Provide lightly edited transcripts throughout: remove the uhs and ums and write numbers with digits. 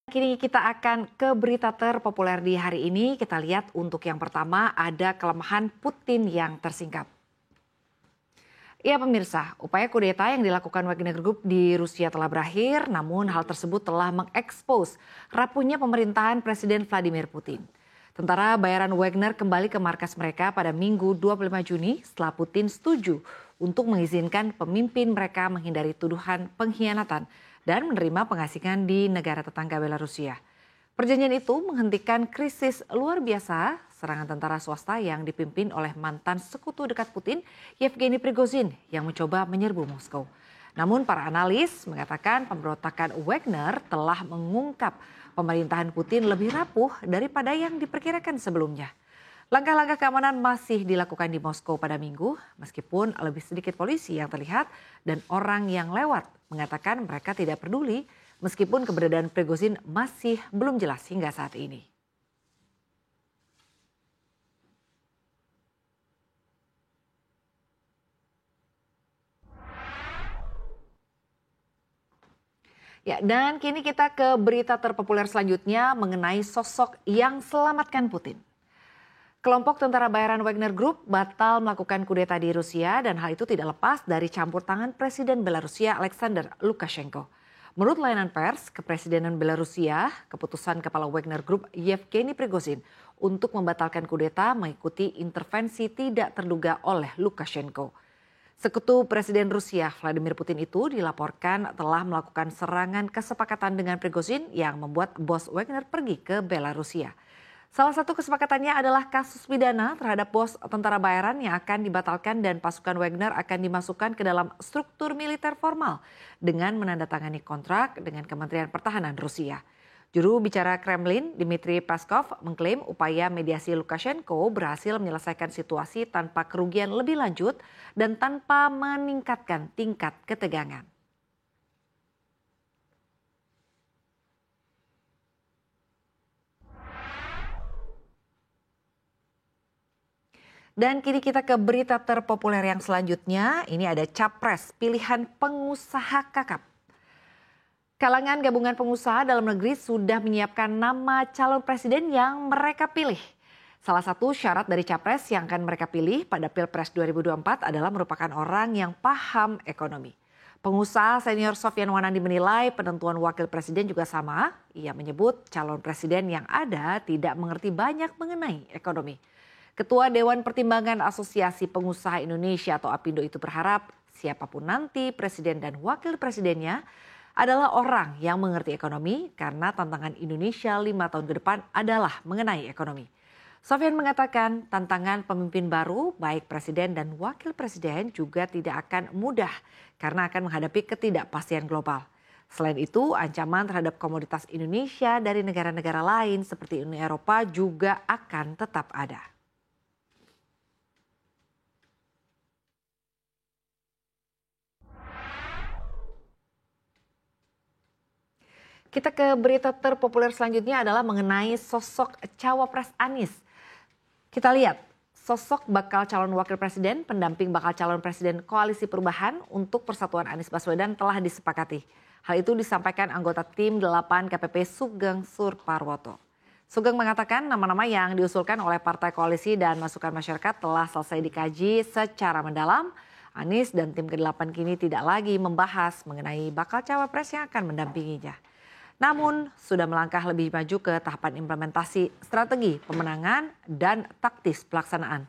Kini kita akan ke berita terpopuler di hari ini. Kita lihat untuk yang pertama ada kelemahan Putin yang tersingkap. Ya pemirsa, upaya kudeta yang dilakukan Wagner Group di Rusia telah berakhir, namun hal tersebut telah mengekspos rapuhnya pemerintahan Presiden Vladimir Putin. Tentara bayaran Wagner kembali ke markas mereka pada Minggu 25 Juni setelah Putin setuju untuk mengizinkan pemimpin mereka menghindari tuduhan pengkhianatan dan menerima pengasingan di negara tetangga Belarusia. Perjanjian itu menghentikan krisis luar biasa serangan tentara swasta yang dipimpin oleh mantan sekutu dekat Putin, Yevgeny Prigozhin, yang mencoba menyerbu Moskow. Namun para analis mengatakan pemberontakan Wagner telah mengungkap pemerintahan Putin lebih rapuh daripada yang diperkirakan sebelumnya. Langkah-langkah keamanan masih dilakukan di Moskow pada Minggu, meskipun lebih sedikit polisi yang terlihat dan orang yang lewat mengatakan mereka tidak peduli meskipun keberadaan Prigozhin masih belum jelas hingga saat ini. Ya, dan kini kita ke berita terpopuler selanjutnya mengenai sosok yang selamatkan Putin. Kelompok tentara bayaran Wagner Group batal melakukan kudeta di Rusia dan hal itu tidak lepas dari campur tangan Presiden Belarusia Alexander Lukashenko. Menurut layanan pers Kepresidenan Belarusia, keputusan Kepala Wagner Group Yevgeny Prigozhin untuk membatalkan kudeta mengikuti intervensi tidak terduga oleh Lukashenko. Sekutu Presiden Rusia Vladimir Putin itu dilaporkan telah melakukan serangan kesepakatan dengan Prigozhin yang membuat bos Wagner pergi ke Belarusia. Salah satu kesepakatannya adalah kasus pidana terhadap bos tentara bayaran yang akan dibatalkan dan pasukan Wagner akan dimasukkan ke dalam struktur militer formal dengan menandatangani kontrak dengan Kementerian Pertahanan Rusia. Juru bicara Kremlin, Dmitry Peskov, mengklaim upaya mediasi Lukashenko berhasil menyelesaikan situasi tanpa kerugian lebih lanjut dan tanpa meningkatkan tingkat ketegangan. Dan kini kita ke berita terpopuler yang selanjutnya. Ini ada capres pilihan pengusaha kakap. Kalangan gabungan pengusaha dalam negeri sudah menyiapkan nama calon presiden yang mereka pilih. Salah satu syarat dari capres yang akan mereka pilih pada Pilpres 2024 adalah merupakan orang yang paham ekonomi. Pengusaha senior Sofyan Wanandi menilai penentuan wakil presiden juga sama. Ia menyebut calon presiden yang ada tidak mengerti banyak mengenai ekonomi. Ketua Dewan Pertimbangan Asosiasi Pengusaha Indonesia atau APindo itu berharap siapapun nanti presiden dan wakil presidennya adalah orang yang mengerti ekonomi karena tantangan Indonesia 5 tahun ke depan adalah mengenai ekonomi. Sofyan mengatakan tantangan pemimpin baru baik presiden dan wakil presiden juga tidak akan mudah karena akan menghadapi ketidakpastian global. Selain itu, ancaman terhadap komoditas Indonesia dari negara-negara lain seperti Uni Eropa juga akan tetap ada. Kita ke berita terpopuler selanjutnya adalah mengenai sosok cawapres Anies. Kita lihat sosok bakal calon wakil presiden, pendamping bakal calon presiden Koalisi Perubahan untuk Persatuan Anies Baswedan telah disepakati. Hal itu disampaikan anggota tim 8 KPP Sugeng Surparwoto. Sugeng mengatakan nama-nama yang diusulkan oleh partai koalisi dan masukan masyarakat telah selesai dikaji secara mendalam. Anies dan tim ke-8 kini tidak lagi membahas mengenai bakal cawapres yang akan mendampinginya. Namun sudah melangkah lebih maju ke tahapan implementasi strategi pemenangan dan taktis pelaksanaan.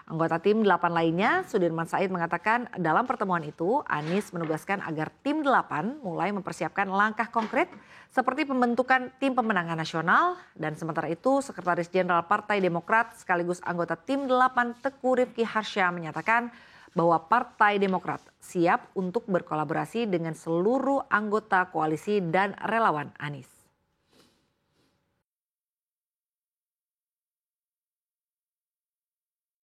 Anggota tim 8 lainnya, Sudirman Said mengatakan dalam pertemuan itu Anies menugaskan agar tim 8 mulai mempersiapkan langkah konkret seperti pembentukan tim pemenangan nasional dan sementara itu Sekretaris Jenderal Partai Demokrat sekaligus anggota tim 8 Teguh Rifki Harsha menyatakan bahwa Partai Demokrat siap untuk berkolaborasi dengan seluruh anggota koalisi dan relawan Anies.